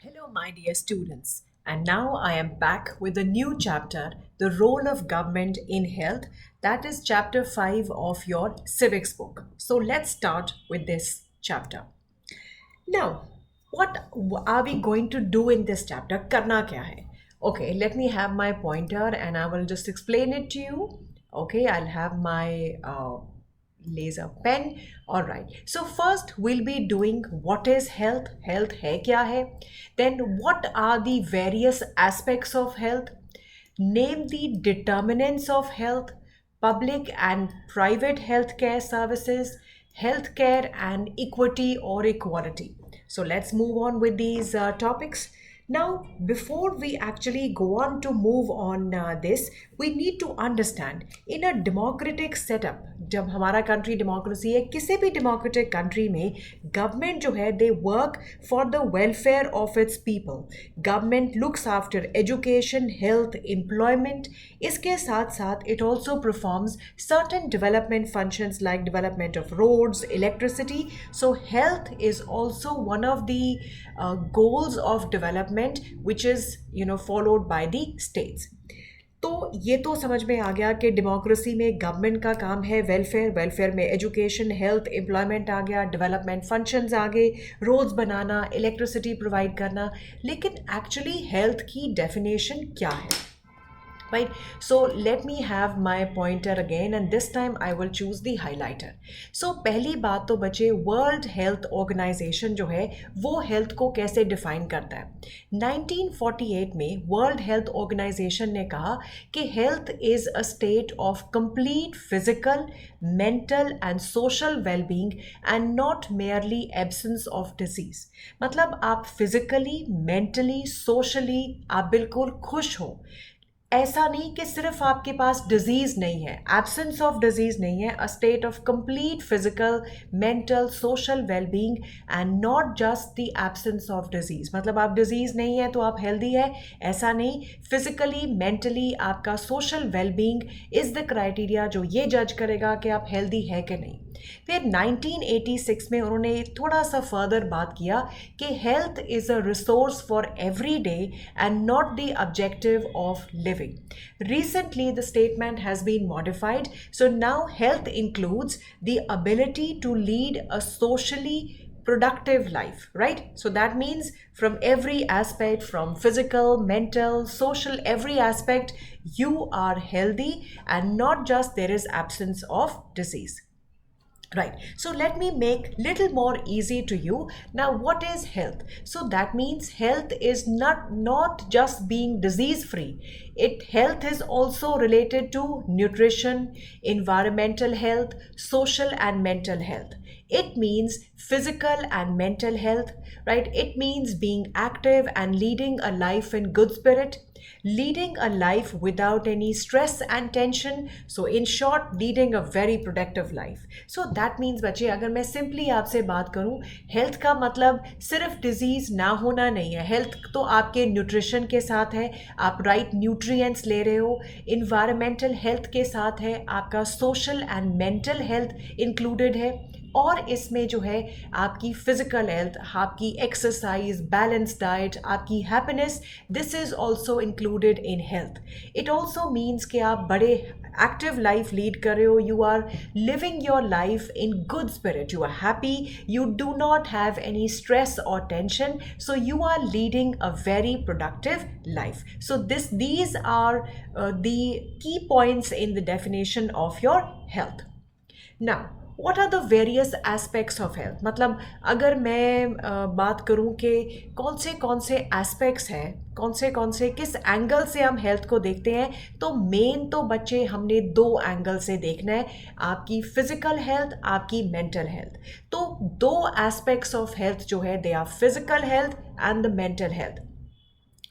Hello, my dear students. And now I am back with a new chapter, The Role of Government in Health. That is chapter 5 of your civics book. So let's start with this chapter. Now, what are we going to do in this chapter? Karna kya hai? Okay, let me have my pointer and I will just explain it to you. Okay, I'll have my laser pen. All right. So first we'll be doing what is health? Health hai kya hai? Then what are the various aspects of health? Name the determinants of health, public and private healthcare services, healthcare and equity or equality. So let's move on with these topics. Now, before we actually go on to move on this, we need to understand in a democratic setup, जब हमारा country democracy है किसी भी democratic country में government जो है they work for the welfare of its people. Government looks after education, health, employment. इसके साथ साथ it also performs certain development functions like development of roads, electricity. So health is also one of the goals of development which is followed by the states. तो ये तो समझ में आ गया कि डेमोक्रेसी में गवर्नमेंट का काम है वेलफेयर. वेलफेयर में एजुकेशन, हेल्थ, एम्प्लॉयमेंट आ गया, डेवलपमेंट फंक्शंस आ गए, रोड्स बनाना, इलेक्ट्रिसिटी प्रोवाइड करना. लेकिन एक्चुअली हेल्थ की डेफिनेशन क्या है? Right, so let me have my pointer again and this time I will choose the highlighter. So पहली बात तो बचे, वर्ल्ड हेल्थ ऑर्गेनाइजेशन जो है वो हेल्थ को कैसे डिफाइन करता है. 1948 में वर्ल्ड हेल्थ ऑर्गेनाइजेशन ने कहा कि health is a state of complete physical, mental and social wellbeing and not merely absence of disease. मतलब आप फिजिकली, मेंटली, सोशली आप बिल्कुल खुश हो. ऐसा नहीं कि सिर्फ आपके पास डिजीज़ नहीं है, एब्सेंस ऑफ डिजीज़ नहीं है. A state of complete physical, mental, social wellbeing and not just the absence of disease. मतलब आप डिजीज़ नहीं है तो आप हेल्दी है, ऐसा नहीं. फिजिकली, मेंटली आपका social wellbeing is the criteria जो ये जज करेगा कि आप हेल्दी है कि नहीं. फिर 1986 में उन्होंने थोड़ा सा फर्दर बात किया कि health is a resource for every day and not the objective of living. Recently, the statement has been modified. So now health includes the ability to lead a socially productive life, right? So that means from every aspect, from physical, mental, social, every aspect, you are healthy and not just there is absence of disease. Right, so let me make little more easy to you. Now what is health? So that means health is not just being disease free. Health is also related to nutrition, environmental health, social and mental health. It means physical and mental health, right? It means being active and leading a life in good spirit, leading a life without any stress and tension. So in short, leading a very productive life. So that means बच्चे, अगर मैं simply आपसे बात करूं, health का मतलब सिर्फ disease ना होना नहीं है. हेल्थ तो आपके न्यूट्रिशन के साथ है, आप राइट न्यूट्रिएंट्स ले रहे हो. इन्वायरमेंटल हेल्थ के साथ है, आपका social and mental health included है. और इसमें जो है आपकी फिजिकल हेल्थ, आपकी एक्सरसाइज, बैलेंस डाइट, आपकी happiness, this is also included in health. It also means कि आप बड़े एक्टिव लाइफ लीड कर रहे हो. You are living your life in good spirit, you are happy, you do not have any stress और tension. So you are leading a very productive life. So these are the key points in the definition of your health. Now, what are the various aspects of health? मतलब अगर मैं बात करूं कि कौन से aspects हैं, कौन से किस एंगल से हम हेल्थ को देखते हैं, तो मेन तो बच्चे हमने दो एंगल से देखना है, आपकी फिजिकल हेल्थ, आपकी मेंटल हेल्थ. तो दो एस्पेक्ट्स ऑफ हेल्थ जो है they are physical health and the mental health.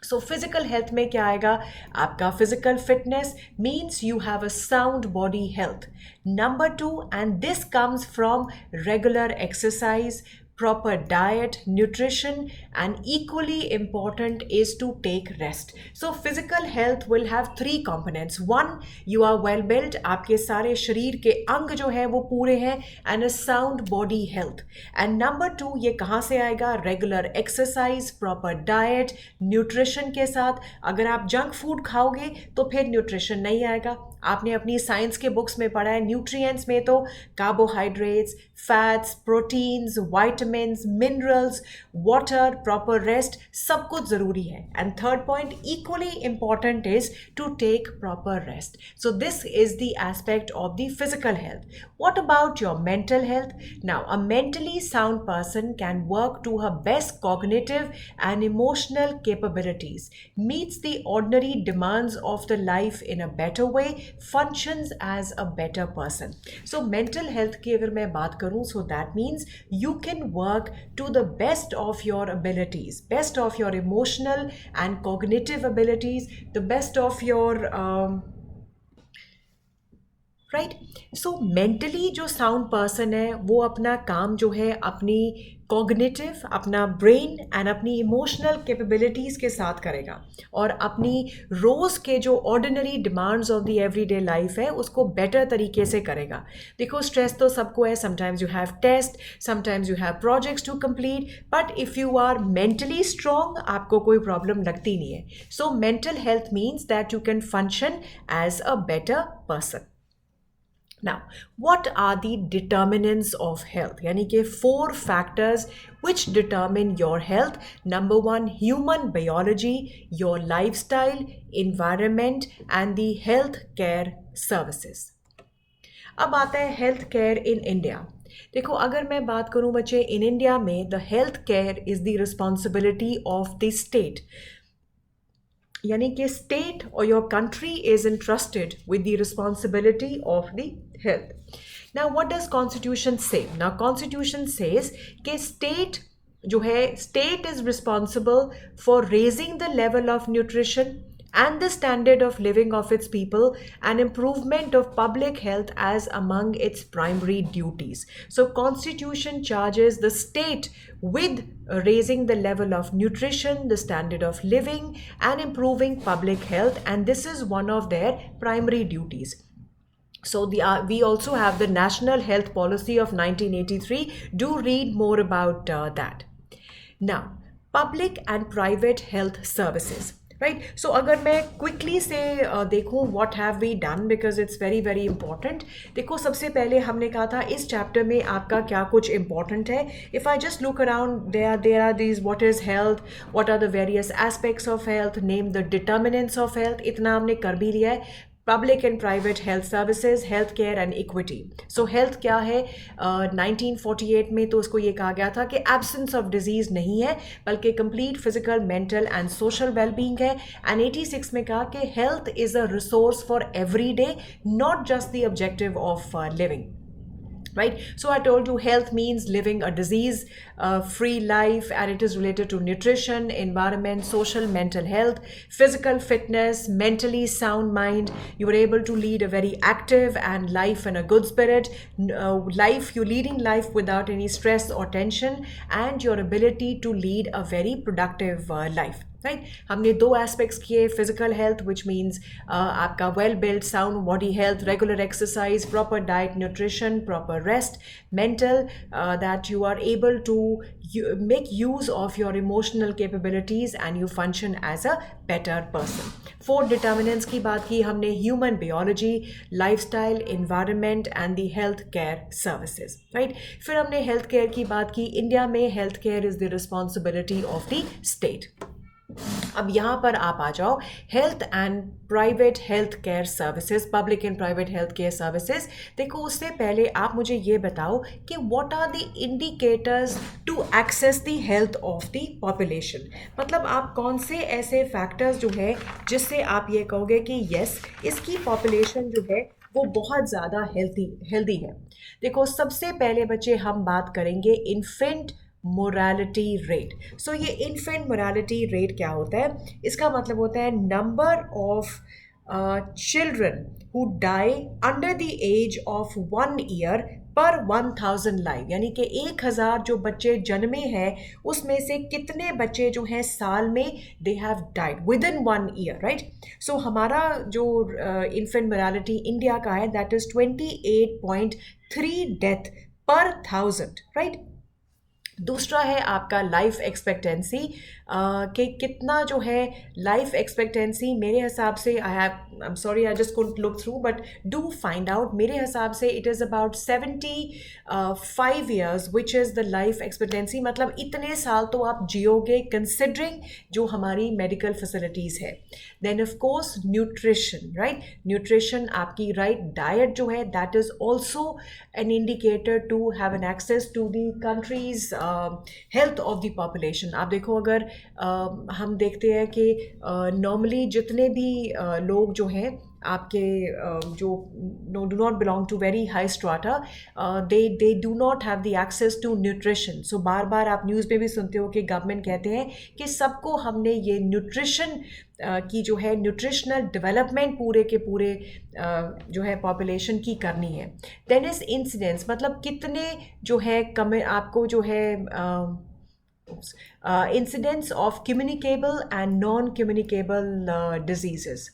So physical health में क्या आएगा? आपका physical fitness means you have a sound body health. Number two, and this comes from regular exercise, proper diet, nutrition, and equally important is to take rest. So physical health will have three components. One, you are well built, आपके सारे शरीर के अंग जो है वो पूरे हैं, and a sound body health. And number two, ये कहाँ से आएगा? Regular exercise, proper diet, nutrition के साथ. अगर आप जंक फूड खाओगे तो फिर न्यूट्रिशन नहीं आएगा. आपने अपनी साइंस के बुक्स में पढ़ा है न्यूट्रिएंट्स में तो carbohydrates, fats, proteins, vitamins, minerals, water, proper rest, सब कुछ ज़रूरी है. And third point, equally important is to take proper rest. So this is the aspect of the physical health. What about your mental health? Now, a mentally sound person can work to her best cognitive and emotional capabilities, meets the ordinary demands of the life in a better way, functions as a better person. So, mental health की अगर मैं बात करूँ, so that means you can work to the best of your abilities, best of your emotional and cognitive abilities, the best of your right. So mentally जो sound person है वो अपना काम जो है अपनी कॉग्निटिव, अपना ब्रेन एंड अपनी इमोशनल कैपेबिलिटीज़ के साथ करेगा और अपनी रोज़ के जो ordinary demands of the everyday life है उसको बेटर तरीके से करेगा. देखो स्ट्रेस तो सबको है, sometimes you have test, sometimes you have projects to complete, but if you are mentally strong आपको कोई प्रॉब्लम लगती नहीं है. So mental health means that you can function as a better person. Now, what are the determinants of health? यानी कि 4 factors which determine your health. Number 1, human biology, your lifestyle, environment, and the health care services. अब आता है health care in India. देखो अगर मैं बात करूँ बच्चे, in India में the health care is the responsibility of the state. यानी कि स्टेट और your country is interested with the responsibility of the health. Now what does constitution से? नाउ कॉन्स्टिट्यूशन सेज कि स्टेट जो है, state is responsible for raising the level of nutrition and the standard of living of its people and improvement of public health as among its primary duties. So constitution charges the state with raising the level of nutrition, the standard of living and improving public health, and this is one of their primary duties. So we also have the National Health Policy of 1983. Do read more about that. Now, public and private health services. Right. So अगर मैं quickly से देखूँ what have we done, because it's very very important. देखो सबसे पहले हमने कहा था इस चैप्टर में आपका क्या कुछ इंपॉर्टेंट है. If I just look around, there are these, what is health, what are the various aspects of health, name the determinants of health, इतना हमने कर भी लिया है. Public and private health services, health care and equity. So health क्या है? 1948 में तो उसको ये कहा गया था कि एब्सेंस ऑफ डिजीज़ नहीं है बल्कि complete physical, mental and social wellbeing है. एंड 86 में कहा कि health is a resource for every day, not just the objective of living. Right, so I told you health means living a disease free life, and it is related to nutrition, environment, social, mental health, physical fitness, mentally sound mind. You are able to lead a very active and life in a good spirit life. You're leading life without any stress or tension, and your ability to lead a very productive life. Right. हमने 2 aspects किए. Physical health which means आपका well build sound body health, regular exercise, proper diet, nutrition, proper rest. Mental, that you are able to make use of your emotional capabilities and you function as a better person. 4 determinants की बात की हमने, human biology, lifestyle, environment and the health care services. Right. फिर हमने health care की बात की. India में health care is the responsibility of the state. अब यहाँ पर आप आ जाओ, health and private health care services, public and private health care services. देखो उससे पहले आप मुझे ये बताओ कि what are the indicators to access the health of the population. मतलब आप कौन से ऐसे फैक्टर्स जो है जिससे आप ये कहोगे कि यस इसकी पॉपुलेशन जो है वो बहुत ज़्यादा हेल्दी है. देखो सबसे पहले बच्चे हम बात करेंगे इन्फेंट मोरालिटी रेट. सो ये इन्फेंट मोरालिटी रेट क्या होता है? इसका मतलब होता है number of children who die under the age of 1 year पर 1000 लाइव, यानी कि 1000 जो बच्चे जन्मे हैं उसमें से कितने बच्चे जो हैं साल में they have died within 1 year, right. So हमारा जो इन्फेंट मोरालिटी इंडिया का है दैट इज 28.3 डेथ पर 1000, राइट। दूसरा है आपका लाइफ एक्सपेक्टेंसी, कि कितना जो है लाइफ एक्सपेक्टेंसी मेरे हिसाब से I am sorry I just couldn't look through but do find out, मेरे हिसाब से it is about 75 years which is the life expectancy, मतलब इतने साल तो आप जियोगे कंसिडरिंग जो हमारी मेडिकल फैसिलिटीज़ है। Then of course nutrition, right, nutrition आपकी राइट डाइट जो है that is also an indicator to have an access to the country's health of the population. आप देखो अगर हम देखते हैं कि नॉर्मली जितने भी लोग जो हैं आपके जो do not belong to very high strata, they do not have the access to nutrition. So बार बार आप न्यूज़ में भी सुनते हो कि गवर्नमेंट कहते हैं कि सबको हमने ये न्यूट्रिशन की जो है न्यूट्रिशनल डेवलपमेंट पूरे के पूरे जो है पॉपुलेशन की करनी है। देन इज इंसिडेंस, मतलब कितने जो है आपको जो है incidence of communicable and non-communicable diseases.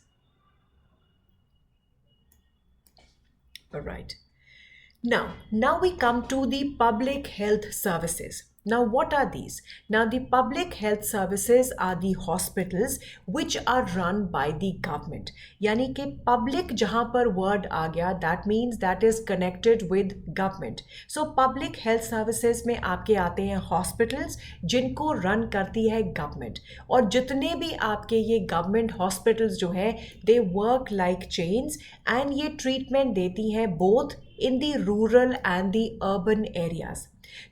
All right. Now we come to the public health services. Now, what are these? Now, the public health services are the hospitals which are run by the government. यानी कि public जहाँ पर word आ गया that means that is connected with government. So, public health services में आपके आते हैं hospitals जिनको run करती है government, और जितने भी आपके ये government hospitals जो हैं they work like chains and ये treatment देती हैं both in the rural and the urban areas.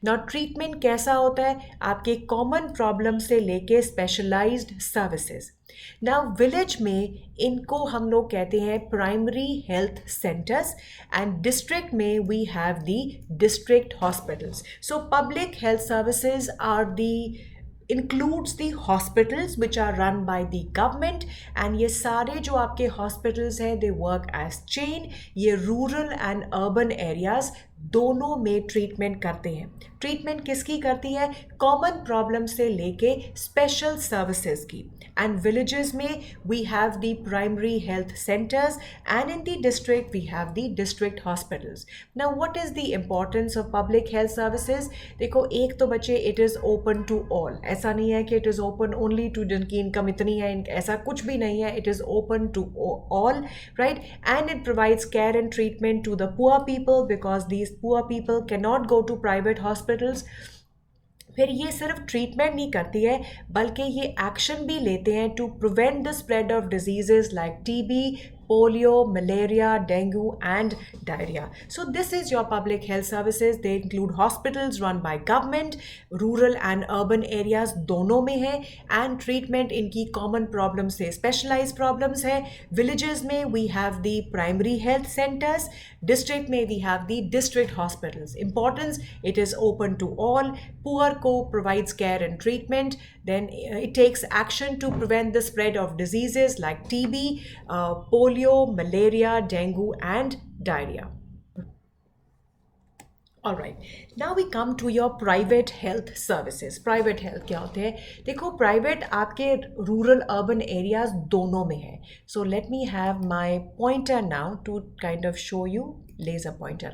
ना ट्रीटमेंट कैसा होता है, आपके कॉमन प्रॉब्लम से लेके स्पेशलाइज्ड सर्विसेज। ना विलेज में इनको हम लोग कहते हैं primary health centres, and district में we have the district hospitals. So public health services are the includes the hospitals which are run by the government, and ये सारे जो आपके hospitals हैं they work as chain, ये rural and urban areas दोनों में treatment करते हैं। ट्रीटमेंट किसकी करती है, कॉमन प्रॉब्लम से लेके स्पेशल सर्विसेज की। एंड विलेजेस में we have the primary health centres and in the district we have the district hospitals. Now what is the importance of public health services? देखो एक तो बच्चे it is open to all, ऐसा नहीं है कि it is open only to जिनकी income इतनी है, ऐसा कुछ भी नहीं है। It is open to all, right, and it provides care and treatment to the poor people because these poor people cannot go to private hospitals। फिर ये सिर्फ ट्रीटमेंट नहीं करती है बल्कि ये एक्शन भी लेते हैं to prevent the spread of diseases like TB, polio, malaria, dengue and diarrhea. So this is your public health services. They include hospitals run by government, rural and urban areas दोनों में है, and treatment इनकी common problems से specialized problems है। Villages में we have the primary health centers, district में we have the district hospitals. Importance, it is open to all, poor को provides care and treatment, then it takes action to prevent the spread of diseases like TB, polio, malaria, dengue and diarrhea. All right, now we come to your private health services. Private health क्या होते हैं? देखो private आपके rural urban areas दोनों में है। So let me have my pointer now to kind of show you laser pointer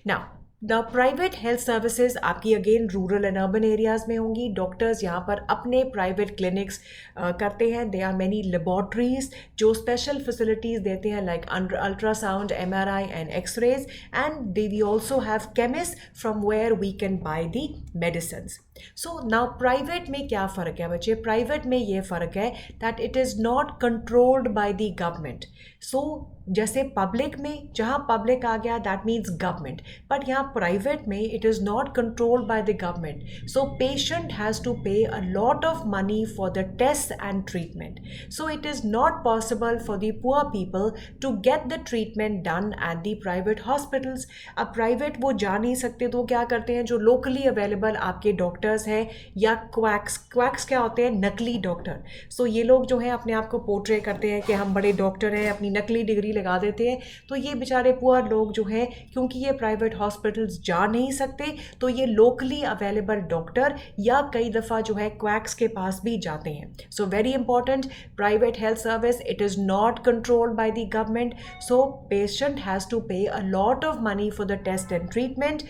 now the private health services आपकी again rural and urban areas में होंगी। डॉक्टर्स यहाँ पर अपने प्राइवेट क्लिनिक्स करते हैं। दे आर मैनी लेबॉर्ट्रीज जो special facilities देते हैं like ultrasound, MRI and x rays, and they we also have chemist from where we can buy the medicines. So now private में क्या फ़र्क है बच्चे? प्राइवेट में ये फ़र्क है that it is not controlled by the government. So जैसे पब्लिक में जहाँ पब्लिक आ गया दैट मीन्स गवर्नमेंट, बट यहाँ प्राइवेट में it is not controlled by the government. So patient has to pay a lot of money for the test and treatment. So it is not possible for the poor people to get the treatment done at the private hospitals. अब private वो जा नहीं सकते तो क्या करते हैं, जो लोकली अवेलेबल आपके डॉक्टर्स हैं या क्वैक्स क्या होते हैं, नकली डॉक्टर। सो ये लोग जो है अपने आप को पोर्ट्रे करते हैं कि हम बड़े डॉक्टर हैं, अपनी नकली डिग्री लगा देते हैं, तो ये बेचारे पुअर लोग जो हैं, क्योंकि ये प्राइवेट हॉस्पिटल्स जा नहीं सकते, तो ये लोकली अवेलेबल डॉक्टर या कई दफ़ा जो है क्वैक्स के पास भी जाते हैं. So very important, private health service, it is not controlled by the government, so patient has to pay a lot of money for the test and treatment.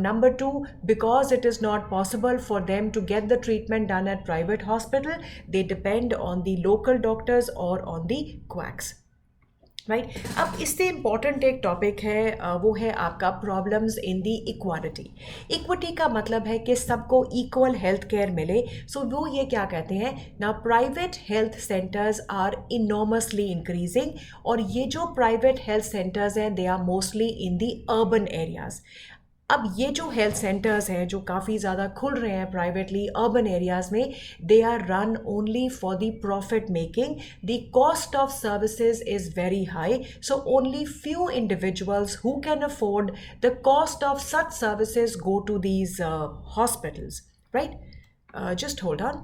Number two, because it is not possible for them to get the treatment done at private hospital, they depend on the local doctors or on the quacks. Right. अब इससे important एक topic है, वो है आपका problems in the equality. Equity का मतलब है कि सबको इक्वल हेल्थ केयर मिले. सो वो ये क्या कहते हैं ना, private health centres are enormously increasing, और ये जो प्राइवेट हेल्थ सेंटर्स हैं they are mostly in the urban areas. अब ये जो हेल्थ सेंटर्स हैं जो काफ़ी ज़्यादा खुल रहे हैं प्राइवेटली अर्बन एरियाज़ में, they are run only for the profit making. The cost of services is very high, so only few individuals who can afford the cost of such services go to these hospitals. Right, just hold on.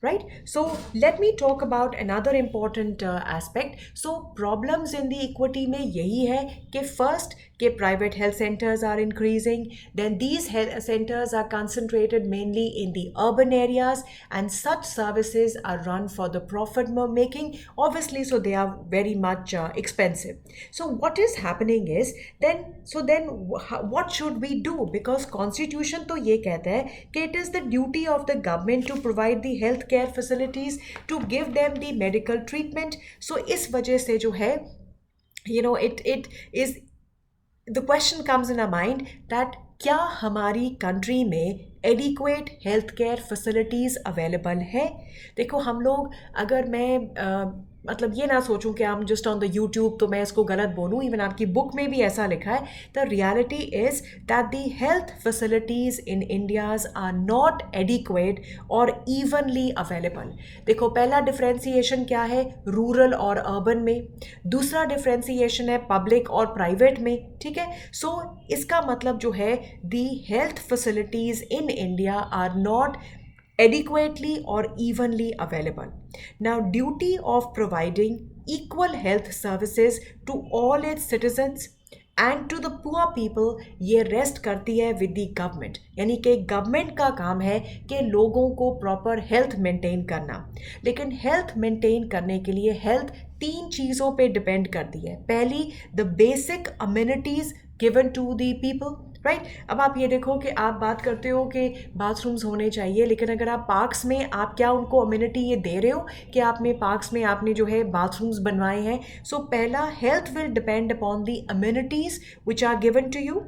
Right, so let me talk about another important aspect. So problems in the equity में यही है कि first कि private health centers are increasing, then these health centers are concentrated mainly in the urban areas, and such services are run for the profit making, obviously, so they are very much expensive. So what is happening is then what should we do? Because constitution तो ये कहता है कि it is the duty of the government to provide the health care facilities, to give them the medical treatment. So इस वजह से जो है, it is, the question comes in our mind that क्या हमारी कंट्री में adequate health care facilities available है. देखो, हम लोग, अगर मैं मतलब ये ना सोचूं कि हम जस्ट ऑन द यूट्यूब तो मैं इसको गलत बोलूं, इवन आपकी बुक में भी ऐसा लिखा है. The reality is that the health facilities in India's are not adequate और इवनली अवेलेबल. देखो, पहला डिफ्रेंसीशन क्या है, रूरल और अर्बन में. दूसरा डिफ्रेंसीशन है पब्लिक और प्राइवेट में. ठीक है, सो इसका मतलब जो है, the health facilities in India are not adequately or evenly available. Now, duty of providing equal health services to all its citizens and to the poor people, ये रेस्ट करती है विद द गवर्नमेंट. यानी कि government का काम है कि लोगों को प्रॉपर हेल्थ मेंटेन करना. लेकिन हेल्थ मेंटेन करने के लिए हेल्थ 3 चीज़ों पे डिपेंड करती है. पहली, the basic amenities given to the people. Right, अब आप ये देखो कि आप बात करते हो कि बाथरूम्स होने चाहिए, लेकिन अगर आप पार्क्स में, आप क्या उनको अम्यूनिटी ये दे रहे हो कि आपने पार्क्स में आपने जो है बाथरूम्स बनवाए हैं. सो पहला, health will depend upon the amenities which are given to you.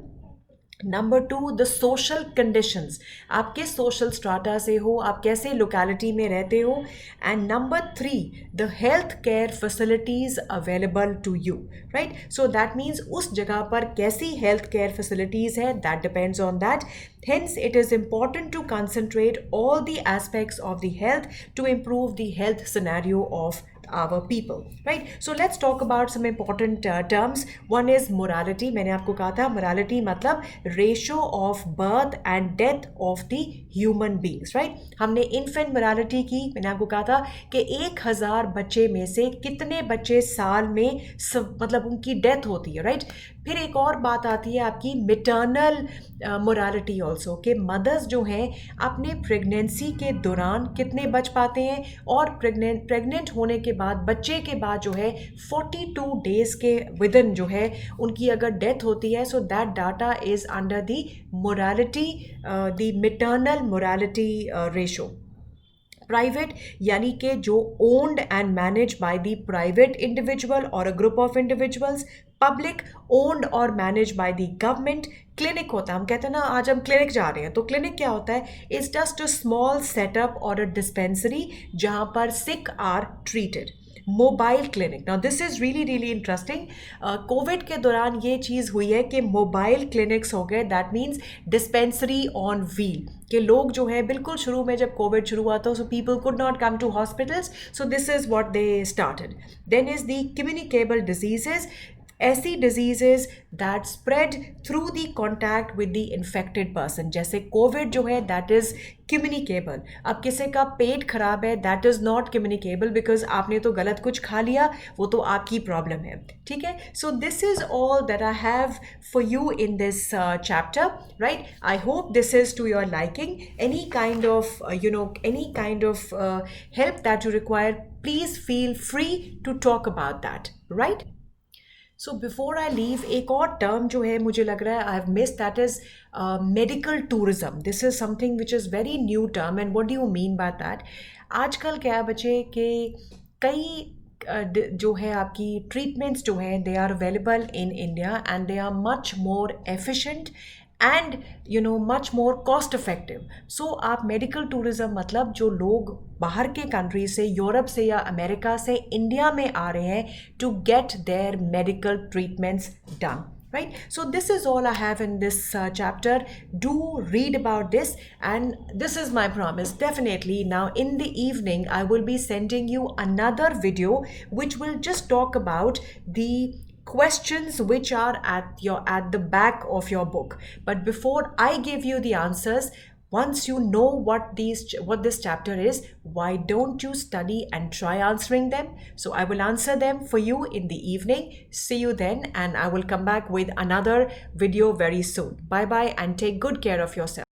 Number 2, the social conditions, आप किस सोशल स्ट्राटा से हो, आप कैसे लोकेलिटी में रहते हो. And number 3, the health care facilities available to you. Right, so that means उस जगह पर कैसी हेल्थ केयर फैसिलिटीज़ है, that depends on that. Hence, it is important to concentrate all the aspects of the health to improve the health scenario of our people. Right, so let's talk about some important terms. One is morality. मैंने आपको कहा था morality मतलब ratio of birth and death of the human beings. Right, हमने infant mortality की, मैंने आपको कहा था कि 1000 बच्चे में से कितने बच्चे साल में मतलब उनकी डेथ होती है. राइट, फिर एक और बात आती है आपकी मिटर्नल मोरालिटी ऑल्सो, कि मदर्स जो हैं अपने प्रेगनेंसी के दौरान कितने बच पाते हैं, और प्रेग्नेंट होने के बाद, बच्चे के बाद जो है 42 डेज़ के विदिन जो है उनकी अगर डेथ होती है. So that data is under the morality, the maternal morality ratio. Private यानी कि जो owned and manage by the private individual और a group of individuals. Public, owned और manage by the government. Clinic होता है, हम कहते हैं ना आज हम क्लिनिक जा रहे हैं, तो क्लिनिक क्या होता है, it's just a small setup और अ डिस्पेंसरी जहाँ पर sick are treated. Mobile clinic, now this is really interesting. COVID के दौरान ये चीज़ हुई है कि मोबाइल क्लिनिक्स हो गए. That means dispensary on wheel, कि लोग जो है बिल्कुल शुरू में जब कोविड शुरू हुआ था, so people could not come to hospitals, so this is what they started. Then is the communicable diseases. ऐसी diseases that spread through the contact with the infected person, जैसे कोविड जो है दैट इज कम्युनिकेबल। अब किसी का पेट खराब है, that is not communicable because आपने तो गलत कुछ खा लिया, वो तो आपकी प्रॉब्लम है, ठीक है। So this is all that I have for you in this chapter, right. I hope this is to your liking. Any kind of any kind of help that you require, please feel free to talk about that, right? So before I leave, एक और term जो है मुझे लग रहा है I have miss, that is medical tourism. This is something which is very new term, and what do you mean by that? आजकल क्या है बच्चे के कई जो है आपकी ट्रीटमेंट्स जो हैं they are available in India and they are much more efficient and much more cost effective. So आप मेडिकल टूरिज्म मतलब जो लोग बाहर के कंट्री से, यूरोप से या अमेरिका से इंडिया में आ रहे हैं to get their medical treatments done, right? So this is all I have in this chapter. Do read about this, and this is my promise, definitely. Now in the evening I will be sending you another video which will just talk about the questions which are at the back of your book. But before I give you the answers, once you know what this chapter is, why don't you study and try answering them? So I will answer them for you in the evening. See you then, and I will come back with another video very soon. Bye bye, and take good care of yourself.